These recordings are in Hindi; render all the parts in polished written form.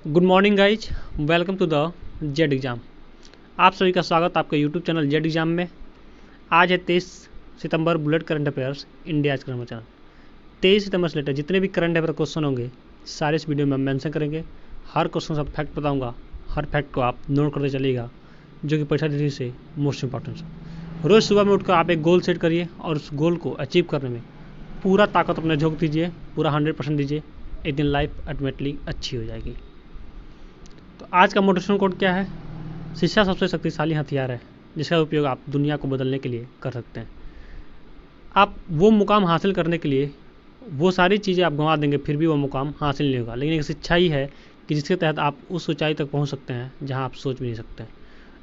Good morning guys, welcome to the Z exam. आप सभी का स्वागत आपके यूट्यूब चैनल जेड एग्ज़ाम में। आज है 23 सितंबर, बुलेट करंट अफेयर्स इंडिया आज का चैनल। 23 सितंबर से लेकर जितने भी करंट अफेयर क्वेश्चन होंगे सारे इस वीडियो में हम मेंशन करेंगे। हर क्वेश्चन का फैक्ट बताऊंगा, हर फैक्ट को आप नोट करते चलिएगा, जो कि परीक्षा तिथि से मोस्ट इंपॉर्टेंट है। रोज़ सुबह में उठकर आप एक गोल सेट करिए और उस गोल को अचीव करने में पूरा ताकत अपने झोंक दीजिए, पूरा 100% दीजिए। एक दिन लाइफ अल्टीमेटली अच्छी हो जाएगी। तो आज का मोटिवेशन कोड क्या है? शिक्षा सबसे शक्तिशाली हथियार है जिसका उपयोग आप दुनिया को बदलने के लिए कर सकते हैं। आप वो मुकाम हासिल करने के लिए वो सारी चीज़ें आप गंवा देंगे, फिर भी वो मुकाम हासिल नहीं होगा। लेकिन एक शिक्षा ही है कि जिसके तहत आप उस ऊंचाई तक पहुंच सकते हैं जहां आप सोच भी नहीं सकते हैं।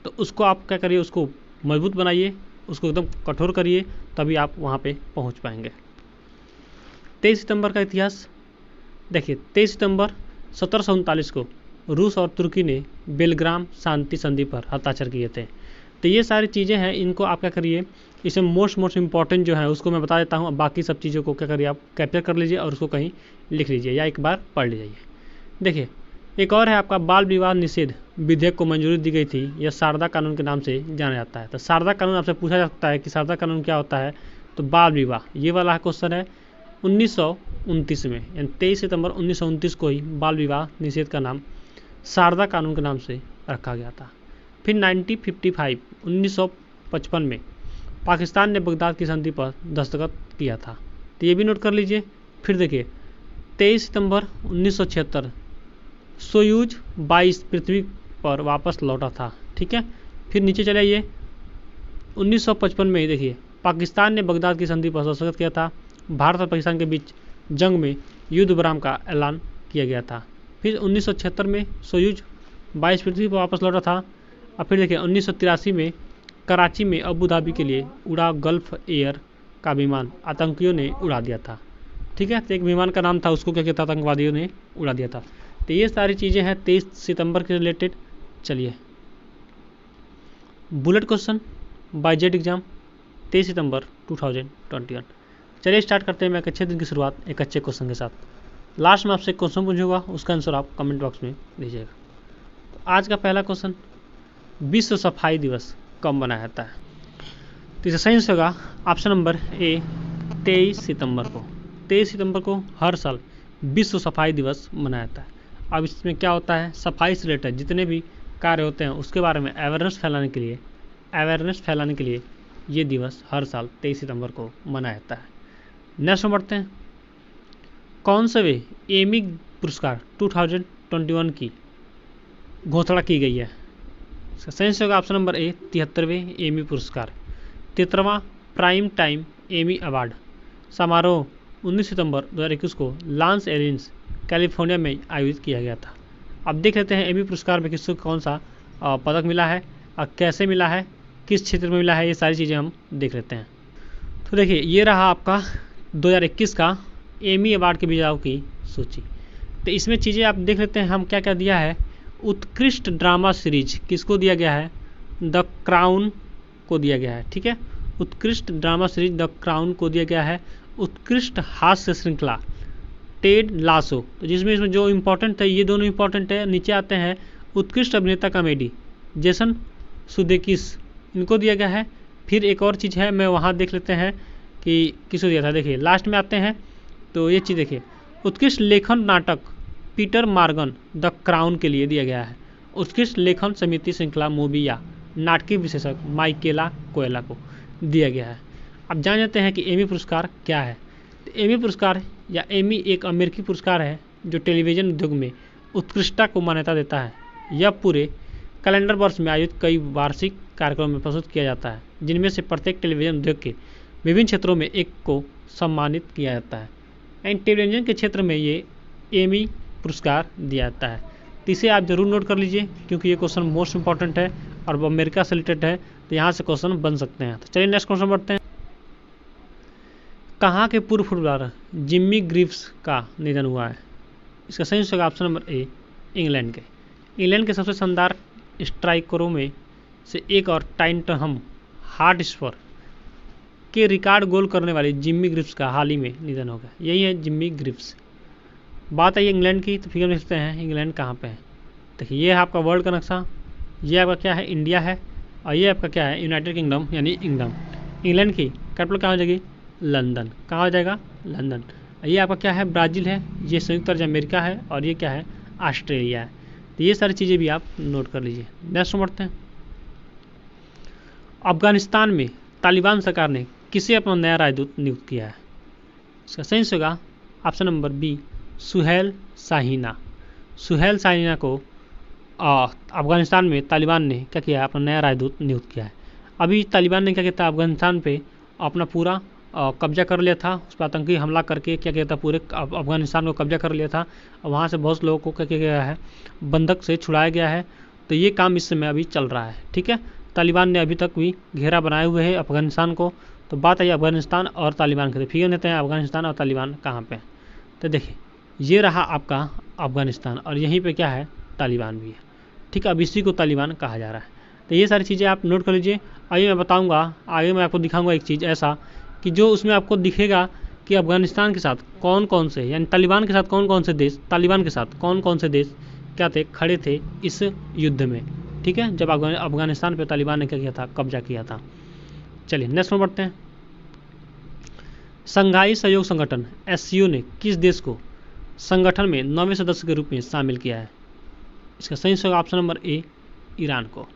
तो उसको आप क्या करिए, उसको मजबूत बनाइए, उसको एकदम कठोर करिए, तभी आप वहाँ पर पहुँच पाएंगे। 23 सितंबर का इतिहास देखिए। 23 सितंबर 1739 को रूस और तुर्की ने बेलग्राम शांति संधि पर हस्ताक्षर किए थे। तो ये सारी चीज़ें हैं, इनको आप क्या करिए, इसमें मोस्ट इंपॉर्टेंट जो है उसको मैं बता देता हूँ। अब बाकी सब चीज़ों को क्या करिए, आप कैप्चर कर लीजिए और उसको कहीं लिख लीजिए या एक बार पढ़ लीजिए। देखिए, एक और है आपका बाल विवाह निषेध विधेयक को मंजूरी दी गई थी। यह शारदा कानून के नाम से जाना जाता है। तो शारदा कानून आपसे पूछा जा सकता है कि शारदा कानून क्या होता है। तो बाल विवाह ये वाला क्वेश्चन है। 1929 में यानी 23 सितंबर 1929 को ही बाल विवाह निषेध का नाम शारदा कानून के नाम से रखा गया था। फिर 1955 में पाकिस्तान ने बगदाद की संधि पर दस्तखत किया था। तो ये भी नोट कर लीजिए। फिर देखिए, 23 सितंबर 1976 सोयूज 22 पृथ्वी पर वापस लौटा था। ठीक है, फिर नीचे चले आइए। 1955 में देखिए, पाकिस्तान ने बगदाद की संधि पर दस्तखत किया था। भारत और पाकिस्तान के बीच जंग में युद्ध विराम का ऐलान किया गया था। फिर 1976 में सोयूज 22 पृथ्वी पर वापस लौटा था। और फिर देखिए, 1983 में कराची में अबू धाबी के लिए उड़ा गल्फ एयर का विमान आतंकियों ने उड़ा दिया था। ठीक है, तो एक विमान का नाम था, उसको क्या कहता था, आतंकवादियों ने उड़ा दिया था। तो ये सारी चीज़ें हैं 23 सितंबर के रिलेटेड। चलिए, bullet question by Z exam 23 सितंबर 2021। चलिए स्टार्ट करते हैं। मैं एक अच्छे दिन की शुरुआत एक अच्छे क्वेश्चन के साथ। लास्ट में आपसे एक क्वेश्चन पूछूंगा, उसका आंसर आप कमेंट बॉक्स में दीजिएगा। तो आज का पहला क्वेश्चन, विश्व सफाई दिवस कब मनाया जाता है? तो इसका सही आंसर होगा ऑप्शन नंबर ए, 23 सितंबर को। 23 सितंबर को हर साल विश्व सफाई दिवस मनाया जाता है। अब इसमें क्या होता है, सफाई से रिलेटेड जितने भी कार्य होते हैं उसके बारे में अवेयरनेस फैलाने के लिए ये दिवस हर साल 23 सितंबर को मनाया जाता है। नेक्स्ट में बढ़ते हैं। कौन से वे एमी पुरस्कार 2021 की घोषणा की गई है? इसका सही आंसर होगा ऑप्शन नंबर ए, 73वें एमी पुरस्कार। 73वां प्राइम टाइम एमी अवार्ड समारोह 19 सितंबर 2021 को लॉस एंजल्स कैलिफोर्निया में आयोजित किया गया था। अब देख लेते हैं एमी पुरस्कार में किसको कौन सा पदक मिला है और कैसे मिला है, किस क्षेत्र में मिला है, ये सारी चीज़ें हम देख लेते हैं। तो देखिए, ये रहा आपका 2021 का एमी अवार्ड के विजेताओं की सूची। तो इसमें चीज़ें आप देख लेते हैं, हम क्या क्या दिया है। उत्कृष्ट ड्रामा सीरीज किसको दिया गया है? द क्राउन को दिया गया है। ठीक है, उत्कृष्ट ड्रामा सीरीज द क्राउन को दिया गया है। उत्कृष्ट हास्य श्रृंखला टेड लासो, तो जिसमें इसमें जो इम्पोर्टेंट है, ये दोनों इम्पोर्टेंट है। नीचे आते हैं उत्कृष्ट अभिनेता कॉमेडी जेसन सुदेकिस, इनको दिया गया है। फिर एक और चीज़ है, मैं वहाँ देख लेते हैं कि किसको दिया था। देखिए लास्ट में आते हैं तो ये चीज़ देखिए, उत्कृष्ट लेखन नाटक पीटर मॉर्गन द क्राउन के लिए दिया गया है। उत्कृष्ट लेखन समिति श्रृंखला मूवी या नाटकीय विशेषज्ञ माइकेला कोएला को दिया गया है। अब जान जाते हैं कि एमी पुरस्कार क्या है। तो एमी पुरस्कार या एमी एक अमेरिकी पुरस्कार है जो टेलीविज़न उद्योग में उत्कृष्टता को मान्यता देता है। यह पूरे कैलेंडर वर्ष में आयोजित कई वार्षिक कार्यक्रमों में प्रस्तुत किया जाता है, जिनमें से प्रत्येक टेलीविज़न उद्योग के विभिन्न क्षेत्रों में एक को सम्मानित किया जाता है। एंड टेलीविज़न के क्षेत्र में ये एमी पुरस्कार दिया जाता है। तो इसे आप जरूर नोट कर लीजिए क्योंकि ये क्वेश्चन मोस्ट इंपॉर्टेंट है और वो अमेरिका से रिलेटेड है, तो यहाँ से क्वेश्चन बन सकते हैं। तो चलिए नेक्स्ट क्वेश्चन बढ़ते हैं। कहाँ के पूर्व फुटबॉलर जिम्मी ग्रिव्स का निधन हुआ है? इसका सही आंसर होगा ऑप्शन नंबर ए, इंग्लैंड के। इंग्लैंड के सबसे शानदार स्ट्राइकरों में से एक और टाइटनहम हॉटस्पर के रिकॉर्ड गोल करने वाले जिम्मी ग्रिव्स का हाल ही में निधन हो गया। यही है जिम्मी ग्रिव्स। बात आई इंग्लैंड की, तो फिगर में देखते हैं इंग्लैंड कहाँ पे है। देखिए ये है आपका वर्ल्ड का नक्शा, ये आपका क्या है इंडिया है, और ये आपका क्या है यूनाइटेड किंगडम यानी इंग्लैंड। इंग्लैंड की कैपिटल कहाँ हो जाएगी? लंदन। कहाँ हो जाएगा? लंदन। ये आपका क्या है? ब्राज़ील है, ये संयुक्त राज्य अमेरिका है, और ये क्या है? ऑस्ट्रेलिया है। तो ये सारी चीज़ें भी आप नोट कर लीजिए। नेक्स्ट बढ़ते हैं। अफगानिस्तान में तालिबान सरकार ने किसे अपना नया राजदूत नियुक्त किया है? इसका सही होगा option number B, Suhail Shaheen. Suhail Shaheen को अफगानिस्तान में तालिबान ने क्या किया है? अपना नया राजदूत नियुक्त किया है। अभी तालिबान ने क्या किया था? अफगानिस्तान पे अपना पूरा कब्जा कर लिया था, उस पर आतंकी हमला करके क्या किया था? पूरे अफगानिस्तान को कब्जा कर लिया था, और वहाँ से बहुत लोगों को क्या किया गया है? बंधक से छुड़ाया गया है। तो ये काम इस समय अभी चल रहा है। ठीक है, तालिबान ने अभी तक भी घेरा बनाए हुए है अफगानिस्तान को। तो बात आई अफगानिस्तान और तालिबान के, फिगर देते हैं अफगानिस्तान और तालिबान कहाँ पे। तो देखिए ये रहा आपका अफगानिस्तान, और यहीं पे क्या है? तालिबान भी है। ठीक है, अब इसी को तालिबान कहा जा रहा है। तो ये सारी चीज़ें आप नोट कर लीजिए। आगे मैं बताऊंगा, आगे मैं आपको दिखाऊंगा एक चीज़ ऐसा कि जो उसमें आपको दिखेगा कि अफगानिस्तान के साथ कौन कौन से, यानी तालिबान के साथ कौन कौन से देश, तालिबान के साथ कौन कौन से देश क्या थे? खड़े थे इस युद्ध में। ठीक है, जब अफगानिस्तान पे तालिबान ने क्या किया था? कब्जा किया था। चलिए नेक्स्ट में बढ़ते हैं। संघाई सहयोग संगठन SCO ने किस देश को संगठन में 9वें सदस्य के रूप में शामिल किया है? इसका सही होगा ऑप्शन नंबर ए, ईरान को।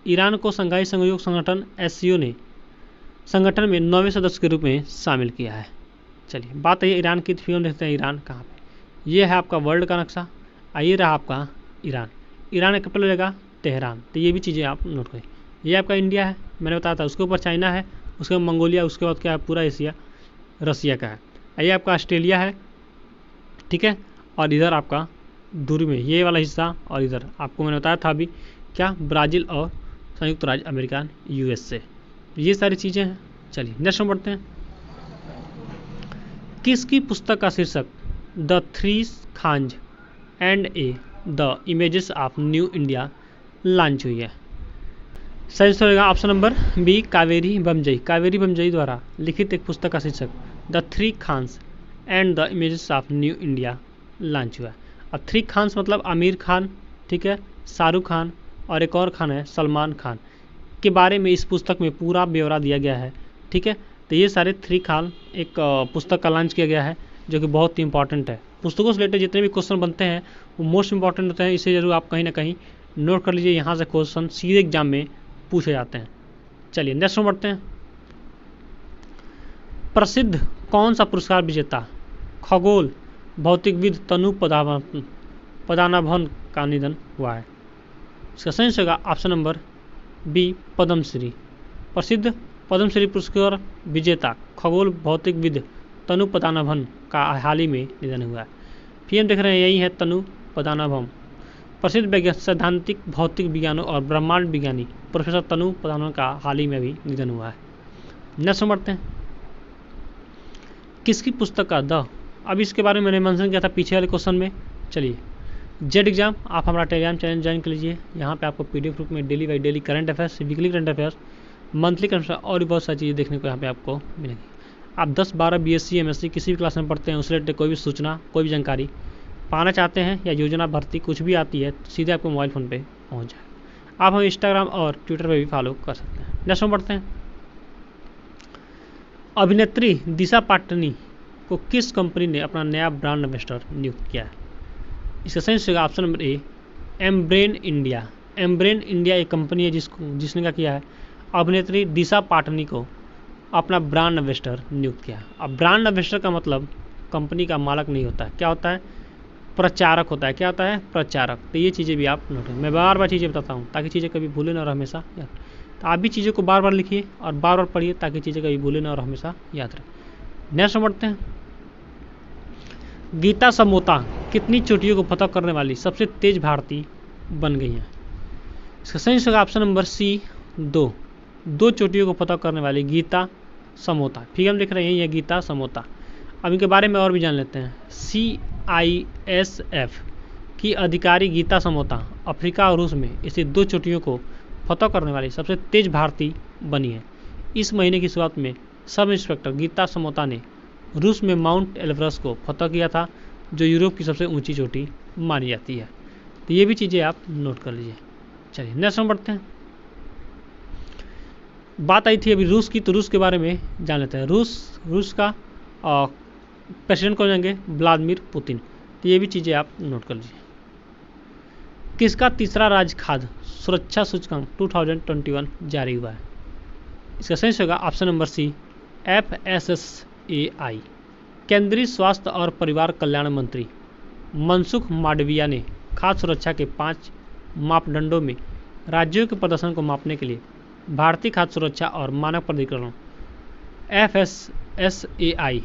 ईरान को संघाई सहयोग संगठन SCO ने संगठन में 9वें सदस्य के रूप में शामिल किया है। चलिए बात है ईरान की, फिर देखते हैं ईरान कहाँ पे। ये है आपका वर्ल्ड का नक्शा, आइए रहा आपका ईरान। ईरान का कैपिटल रहेगा तेहरान। तो ये भी चीज़ें आप नोट करें। ये आपका इंडिया है, मैंने बताया था, उसके ऊपर चाइना है, उसके बाद मंगोलिया, उसके बाद क्या है? पूरा एशिया रसिया का है। ये आपका ऑस्ट्रेलिया है। ठीक है, और इधर आपका दूरी में ये वाला हिस्सा, और इधर आपको मैंने बताया था अभी क्या? ब्राज़ील और संयुक्त राज्य अमेरिका USA। ये सारी चीज़ें हैं। चलिए नेक्स्ट में बढ़ते हैं। किसकी पुस्तक का शीर्षक the three Khans and the images of new India launch हुई है? सही होगा option number B, Kaveri Bamzai. Kaveri Bamzai द्वारा लिखित एक पुस्तक का शीर्षक the three Khans and the images of new India launch हुआ है। अब थ्री खान्स मतलब आमिर खान, ठीक है, शाहरुख खान, और एक और खान है सलमान खान के बारे में इस पुस्तक में पूरा ब्यौरा दिया गया है। ठीक है, तो ये सारे थ्री खान एक पुस्तक का लॉन्च किया गया है, जो कि बहुत ही इंपॉर्टेंट है। पुस्तकों से रिलेटेड जितने भी क्वेश्चन बनते हैं वो मोस्ट इंपॉर्टेंट होते हैं, इसे जरूर आप कहीं ना कहीं नोट कर लीजिए। यहाँ से क्वेश्चन सीधे एग्जाम में पूछे जाते हैं। चलिए नेक्स्ट में बढ़ते हैं। प्रसिद्ध कौन सा पुरस्कार विजेता खगोल भौतिकविद तनु पद्मनाभन का निधन हुआ है? इसका सही होगा ऑप्शन नंबर बी, पद्मश्री। प्रसिद्ध पद्मश्री पुरस्कार विजेता खगोल भौतिकविद तनु पद्मनाभन का हाल ही में निधन हुआ है। फिर हम देख रहे हैं यही है तनु पद्मनाभन। प्रसिद्ध सैद्धांतिक भौतिक विज्ञानी और ब्रह्मांड विज्ञानी प्रोफेसर तनु पद्मनाभन का हाल ही में भी निधन हुआ है। नेक्स्ट बढ़ते हैं। किसकी पुस्तक का द, अब इसके बारे में मैंने मेंशन किया था पीछे वाले क्वेश्चन में। चलिए जेड एग्जाम आप हमारा टेलीग्राम चैनल ज्वाइन कर लीजिए। यहाँ पे आपको PDF रूप में daily by daily current affairs, weekly current affairs, monthly current affairs और भी बहुत सारी चीज़ें देखने को यहाँ पे आपको मिलेंगी। आप 10-12 BSc MSc किसी भी क्लास में पढ़ते हैं, उससे रिलेटेड कोई भी सूचना, कोई भी जानकारी पाना चाहते हैं या योजना भर्ती कुछ भी आती है, सीधे आपको मोबाइल फ़ोन पे पहुँच जाएगा। आप हमें इंस्टाग्राम और ट्विटर पे भी फॉलो कर सकते हैं। नेक्स्ट में बढ़ते हैं। अभिनेत्री दिशा पाटनी को किस कंपनी ने अपना नया ब्रांड एम्बेसडर नियुक्त किया है? इसका सही होगा option number A, Ambrane India. Ambrane India एक कंपनी है जिसने क्या किया है? अभिनेत्री दिशा पाटनी को अपना ब्रांड एम्बेसडर नियुक्त किया। अब ब्रांड एम्बेसडर का मतलब कंपनी का मालक नहीं होता है, क्या होता है? प्रचारक होता है। क्या होता है? प्रचारक। तो ये चीज़ें भी आप नोट करें। मैं बार बार चीज़ें बताता हूँ ताकि चीज़ें कभी भूलें ना और हमेशा याद। तो आप भी चीज़ों को बार बार लिखिए और बार बार पढ़िए ताकि चीज़ें कभी भूलें ना और हमेशा याद रहे। नेक्स्ट बढ़ते हैं। गीता समोता कितनी चोटियों को फतह करने वाली सबसे तेज भारतीय बन गई हैं? इसका सही होगा ऑप्शन नंबर सी, 2 चोटियों को फतह करने वाली गीता समोता। फिर हम देख रहे हैं ये गीता समोता। अब इनके बारे में और भी जान लेते हैं। CISF की अधिकारी गीता समोता अफ्रीका और रूस में स्थित 2 चोटियों को फतह करने वाली सबसे तेज भारतीय बनी है। इस महीने की शुरुआत में सब इंस्पेक्टर गीता समोता ने रूस में माउंट एवरेस्ट को फतह किया था, जो यूरोप की सबसे ऊंची चोटी मानी जाती है। तो ये भी चीज़ें आप नोट कर लीजिए। चलिए नेक्स्ट हम बढ़ते हैं। बात आई थी अभी रूस की, तो रूस के बारे में जान लेते हैं। रूस का प्रेसिडेंट कौन जाएंगे? Vladimir Putin. तो ये भी चीज़ें आप नोट कर लीजिए। किसका तीसरा राज्य खाद्य सुरक्षा सूचकांक 2021 जारी हुआ है? इसका सही होगा ऑप्शन नंबर सी, FSSAI। केंद्रीय स्वास्थ्य और परिवार कल्याण मंत्री मनसुख मांडविया ने खाद्य सुरक्षा के 5 मापदंडों में राज्यों के प्रदर्शन को मापने के लिए भारतीय खाद्य सुरक्षा और मानक प्राधिकरण FSSAI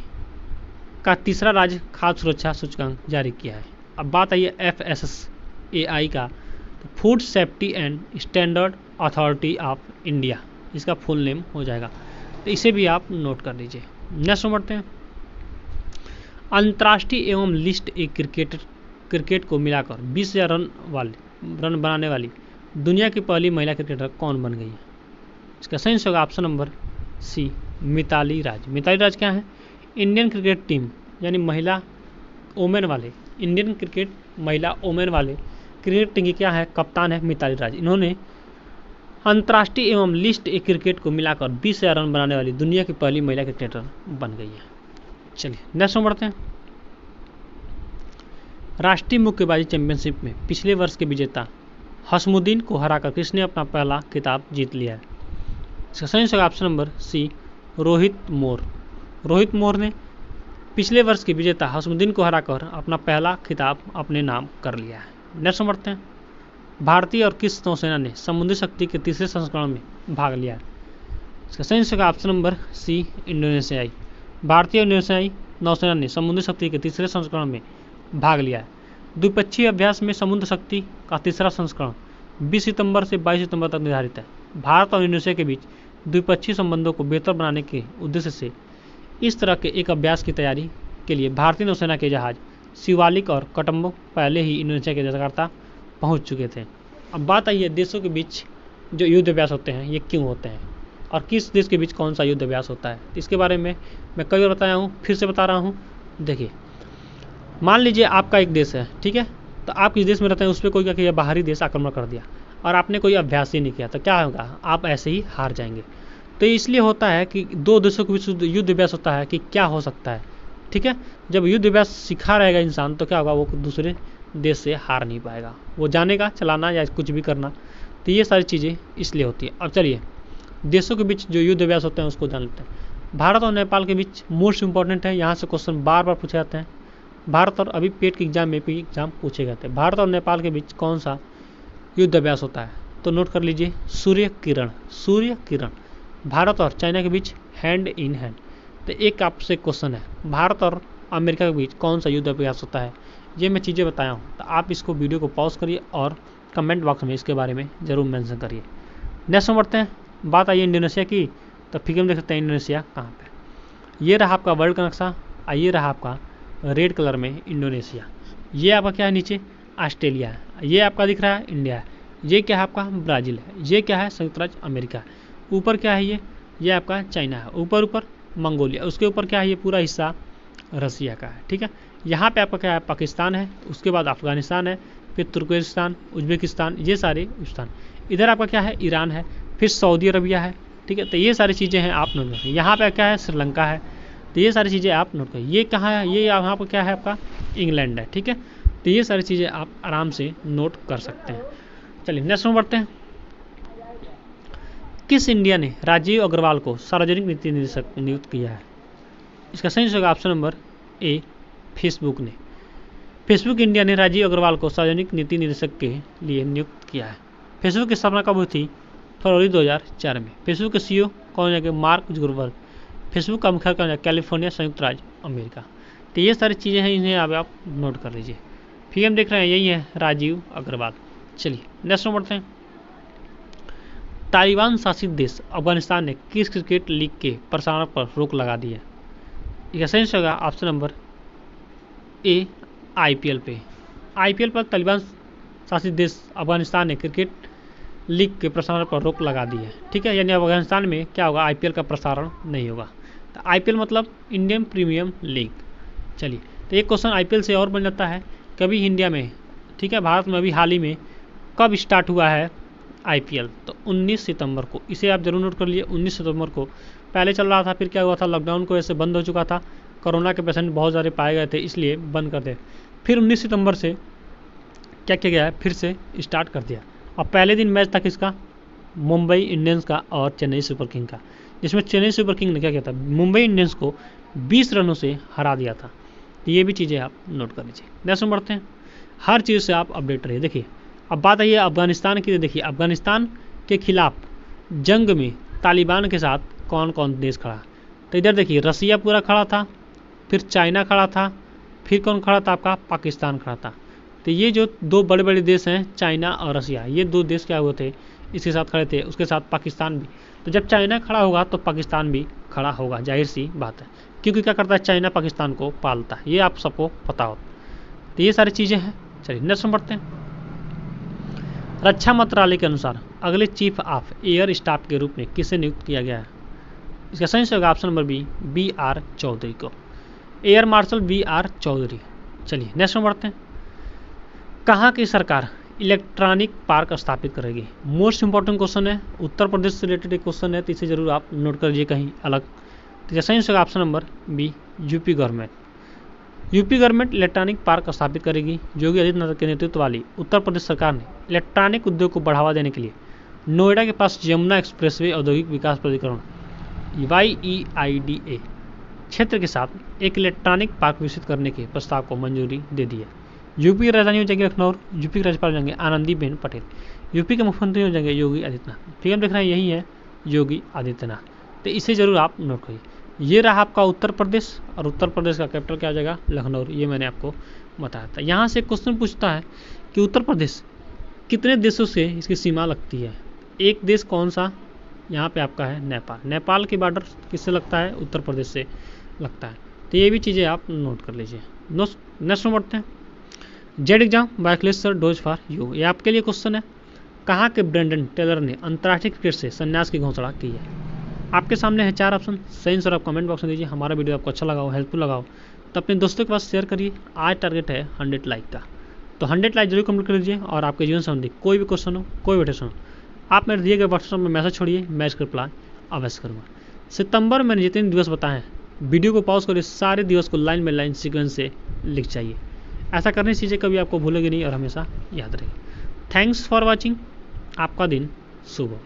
का तीसरा राज्य खाद्य सुरक्षा सूचकांक जारी किया है। अब बात आई है FSSAI का, तो food safety and standard authority of India इसका फुल नेम हो जाएगा। तो इसे भी आप नोट कर लीजिए। नेक्स्ट बढ़ते हैं। अंतर्राष्ट्रीय एवं लिस्ट ए क्रिकेट को मिलाकर 20,000 रन बनाने वाली दुनिया की पहली महिला क्रिकेटर कौन बन गई है? इसका सही होगा ऑप्शन नंबर सी, मिताली राज। मिताली राज क्या है? इंडियन क्रिकेट टीम यानी महिला ओमेन वाले, इंडियन क्रिकेट महिला ओमेन वाले क्रिकेट टीम की क्या है? कप्तान है मिताली राज। इन्होंने अंतर्राष्ट्रीय एवं लिस्ट ए क्रिकेट को मिलाकर 20,000 रन बनाने वाली दुनिया की पहली महिला क्रिकेटर बन गई है। चलिए नेक्स्ट में बढ़ते हैं। राष्ट्रीय मुक्केबाजी चैंपियनशिप में पिछले वर्ष के विजेता हसमुद्दीन को हराकर किसने अपना पहला खिताब जीत लिया है? इसका सही होगा ऑप्शन नंबर सी, रोहित मोर। रोहित मोर ने पिछले वर्ष के विजेता हसमुद्दीन को हराकर अपना पहला खिताब अपने नाम कर लिया है। नेक्स्ट बढ़ते हैं। भारतीय और किस नौसेना ने समुद्री शक्ति के तीसरे संस्करण में भाग लिया है? इसका सही होगा ऑप्शन नंबर सी, इंडोनेशियाई। भारतीय और इंडोनेशियाई नौसेना ने समुद्री शक्ति के तीसरे संस्करण में भाग लिया है। द्विपक्षीय अभ्यास में समुद्र शक्ति का तीसरा संस्करण 20 सितंबर से 22 सितंबर तक निर्धारित है। भारत और इंडोनेशिया के बीच द्विपक्षीय संबंधों को बेहतर बनाने के उद्देश्य से इस तरह के एक अभ्यास की तैयारी के लिए भारतीय नौसेना के जहाज शिवालिक और कटम्बो पहले ही इंडोनेशिया के जकार्ता पहुंच चुके थे। अब बात आई है देशों के बीच जो युद्ध अभ्यास होते हैं ये क्यों होते हैं और किस देश के बीच कौन सा युद्ध अभ्यास होता है, इसके बारे में मैं कई बार बताया हूँ, फिर से बता रहा हूँ। देखिए, मान लीजिए आपका एक देश है, ठीक है, तो आप किस देश में रहते हैं, उस पर कोई क्या किया, बाहरी देश आक्रमण कर दिया और आपने कोई अभ्यास ही नहीं किया, तो क्या होगा, आप ऐसे ही हार जाएंगे। तो इसलिए होता है कि दो देशों के बीच युद्ध अभ्यास होता है कि क्या हो सकता है, ठीक है। जब युद्ध अभ्यास सिखा रहेगा इंसान तो क्या होगा, वो दूसरे देश से हार नहीं पाएगा, वो जानेगा चलाना या कुछ भी करना। तो ये सारी चीज़ें इसलिए होती है। अब चलिए देशों के बीच जो युद्ध अभ्यास होते हैं उसको जान लेते हैं। भारत और नेपाल के बीच मोस्ट इंपॉर्टेंट है, यहाँ से क्वेश्चन बार बार पूछे जाते हैं। भारत और अभी पेट के एग्जाम में भी एग्जाम पूछे जाते हैं। भारत और नेपाल के बीच कौन सा युद्ध अभ्यास होता है, तो नोट कर लीजिए, सूर्य किरण। सूर्य किरण भारत और चाइना के बीच हैंड इन हैंड। तो एक आपसे क्वेश्चन है, भारत और अमेरिका के बीच कौन सा युद्ध अभ्यास होता है, ये मैं चीज़ें बताया हूँ। तो आप इसको वीडियो को पॉज करिए और कमेंट बॉक्स में इसके बारे में ज़रूर मेंशन करिए। नेक्स्ट में बढ़ते हैं। बात आई इंडोनेशिया की, तो फिर हम देख सकते हैं इंडोनेशिया कहाँ पे। ये रहा आपका वर्ल्ड का नक्शा, ये रहा आपका रेड कलर में इंडोनेशिया। ये आपका क्या है, नीचे ऑस्ट्रेलिया है, ये आपका दिख रहा है इंडिया है, ये क्या है आपका ब्राज़ील है, ये क्या है संयुक्त राज्य अमेरिका है, ऊपर क्या है ये आपका चाइना है, ऊपर ऊपर मंगोलिया, उसके ऊपर क्या है, ये पूरा हिस्सा रसिया का है, ठीक है। यहाँ पे आपका क्या है, पाकिस्तान है, उसके बाद अफगानिस्तान है, फिर तुर्कमेनिस्तान, उज्बेकिस्तान, ये सारे स्थान। इधर आपका क्या है, ईरान है, फिर सऊदी अरबिया है, ठीक है। तो ये सारी चीज़ें हैं, आप नोट करें। यहाँ पे क्या है, श्रीलंका है। तो ये सारी चीज़ें आप नोट करें। ये कहाँ है, ये यहाँ पर क्या है आपका इंग्लैंड है, ठीक है। तो ये सारी चीज़ें आप आराम से नोट कर सकते हैं। चलिए नेक्स्ट में बढ़ते हैं। किस इंडिया ने राजीव अग्रवाल को सार्वजनिक नीति निदेशक नियुक्त किया है? इसका सही होगा ऑप्शन नंबर ए, फेसबुक ने। फेसबुक इंडिया ने राजीव अग्रवाल को सार्वजनिक नीति निदेशक के लिए नियुक्त किया है। फेसबुक की स्थापना कब हुई थी? फरवरी 2004 में। फेसबुक के CEO कौन है, मार्क जुकरबर्ग। फेसबुक का मुख्यालय कौन है, कैलिफोर्निया संयुक्त राज्य अमेरिका। तो ये सारी चीज़ें हैं, इन्हें आप नोट कर लीजिए। फिर हम देख रहे हैं यही है राजीव अग्रवाल। चलिए नेक्स्ट में बढ़ते हैं। तालिबान शासित देश अफगानिस्तान ने किस क्रिकेट लीग के प्रसारण पर रोक लगा दी है? इसका सही होगा ऑप्शन नंबर ए, IPL पे। IPL पर तालिबान शासित देश अफगानिस्तान ने क्रिकेट लीग के प्रसारण पर रोक लगा दी है, ठीक है। यानी अफगानिस्तान में क्या होगा, IPL का प्रसारण नहीं होगा। तो IPL मतलब इंडियन प्रीमियम लीग। चलिए, तो एक क्वेश्चन IPL से और बन जाता है, कभी इंडिया में, ठीक है। भारत में अभी हाल ही में कब स्टार्ट हुआ है IPL, तो 19 सितंबर को। इसे आप जरूर नोट कर लिए, 19 सितंबर को। पहले चल रहा था, फिर क्या हुआ था, लॉकडाउन को वैसे बंद हो चुका था, कोरोना के पेशेंट बहुत ज़्यादा पाए गए थे, इसलिए बंद कर दिया। फिर 19 सितंबर से क्या किया गया है, फिर से स्टार्ट कर दिया। और पहले दिन मैच था किसका, मुंबई इंडियंस का और चेन्नई सुपर किंग का, जिसमें चेन्नई सुपर किंग ने क्या किया था, मुंबई इंडियंस को 20 रनों से हरा दिया था। तो ये भी चीज़ें आप नोट कर लीजिए। नेक्स्ट में बढ़ते हैं, हर चीज़ से आप अपडेट रहिए। देखिए अब बात आई है अफगानिस्तान की। देखिए अफगानिस्तान के खिलाफ जंग में तालिबान के साथ कौन कौन देश खड़ा। तो इधर देखिए रसिया पूरा खड़ा था, फिर चाइना खड़ा था, फिर कौन खड़ा था, आपका पाकिस्तान खड़ा था। तो ये जो दो बड़े बड़े देश हैं, चाइना और रसिया, ये दो देश क्या हुए थे, इसके साथ खड़े थे। उसके साथ पाकिस्तान भी। तो जब चाइना खड़ा होगा तो पाकिस्तान भी खड़ा होगा, जाहिर सी बात है, क्योंकि क्या करता है, चाइना पाकिस्तान को पालता है, ये आप सबको पता हो। तो ये सारी चीज़ें हैं। चलिए नेक्स्ट में बढ़ते हैं। रक्षा मंत्रालय के अनुसार अगले चीफ ऑफ एयर स्टाफ के रूप में किसे नियुक्त किया गया है। इसका सही होगा option number B, BR Chaudhary को, एयर मार्शल BR चौधरी। चलिए नेक्स्ट में बढ़ते हैं। कहाँ की सरकार इलेक्ट्रॉनिक पार्क स्थापित करेगी। मोस्ट इंपॉर्टेंट क्वेश्चन है, उत्तर प्रदेश से रिलेटेड एक क्वेश्चन है, तो इसे जरूर आप नोट कर लीजिए कहीं अलग। तो सही होगा option number B, UP government. UP government electronic park स्थापित करेगी। योगी आदित्यनाथ के नेतृत्व वाली उत्तर प्रदेश सरकार ने इलेक्ट्रॉनिक उद्योग को बढ़ावा देने के लिए नोएडा के पास यमुना एक्सप्रेसवे औद्योगिक विकास प्राधिकरण YEIDA क्षेत्र के साथ एक इलेक्ट्रॉनिक पार्क विकसित करने के प्रस्ताव को मंजूरी दे दी है। यूपी की राजधानी हो जाएगी लखनऊ, यूपी के राज्यपाल हो जाएंगे आनंदीबेन पटेल, यूपी के मुख्यमंत्री हो जाएंगे योगी आदित्यनाथ। ठीक है, देख रहे हैं यही है योगी आदित्यनाथ। तो इसे जरूर आप नोट करिए। ये रहा आपका उत्तर प्रदेश, और उत्तर प्रदेश का कैपिटल क्या हो जाएगा, लखनऊ। ये मैंने आपको बताया था। यहाँ से क्वेश्चन पूछता है कि उत्तर प्रदेश कितने देशों से इसकी सीमा लगती है। एक देश कौन सा, यहाँ पे आपका है नेपाल। नेपाल की बॉर्डर किससे लगता है, उत्तर प्रदेश से लगता है। तो ये भी चीज़ें आप नोट कर लीजिए। नेक्स्ट में बढ़ते हैं। जेड एग्जाम बायक्लेसर डोज फॉर यू, ये आपके लिए क्वेश्चन है। कहाँ के ब्रेंडन टेलर ने अंतर्राष्ट्रीय क्रिकेट से संन्यास की घोषणा की है। आपके सामने है 4 ऑप्शन, सही आंसर आप कमेंट बॉक्स में दीजिए। हमारा वीडियो आपको अच्छा लगा हो, हेल्पफुल लगा हो, तो अपने दोस्तों के पास शेयर करिए। आज टारगेट है 100 लाइक का, तो 100 लाइक जरूर कंप्लीट कर लीजिए। और आपके जीवन संबंधी कोई भी क्वेश्चन हो, कोई भी क्वेश्चन हो, आप मेरे दिए गए व्हाट्सएप में मैसेज छोड़िए, मैं इसका रिप्लाई अवश्य करूँगा। सितंबर में जितने दिवस बताए हैं, वीडियो को पॉज करिए, सारे दिवस को लाइन बाई लाइन सीक्वेंस से लिख चाहिए। ऐसा करने से चीज़ें कभी आपको भूलेगी नहीं और हमेशा याद रहेगी। Thanks for watching. आपका दिन शुभ हो।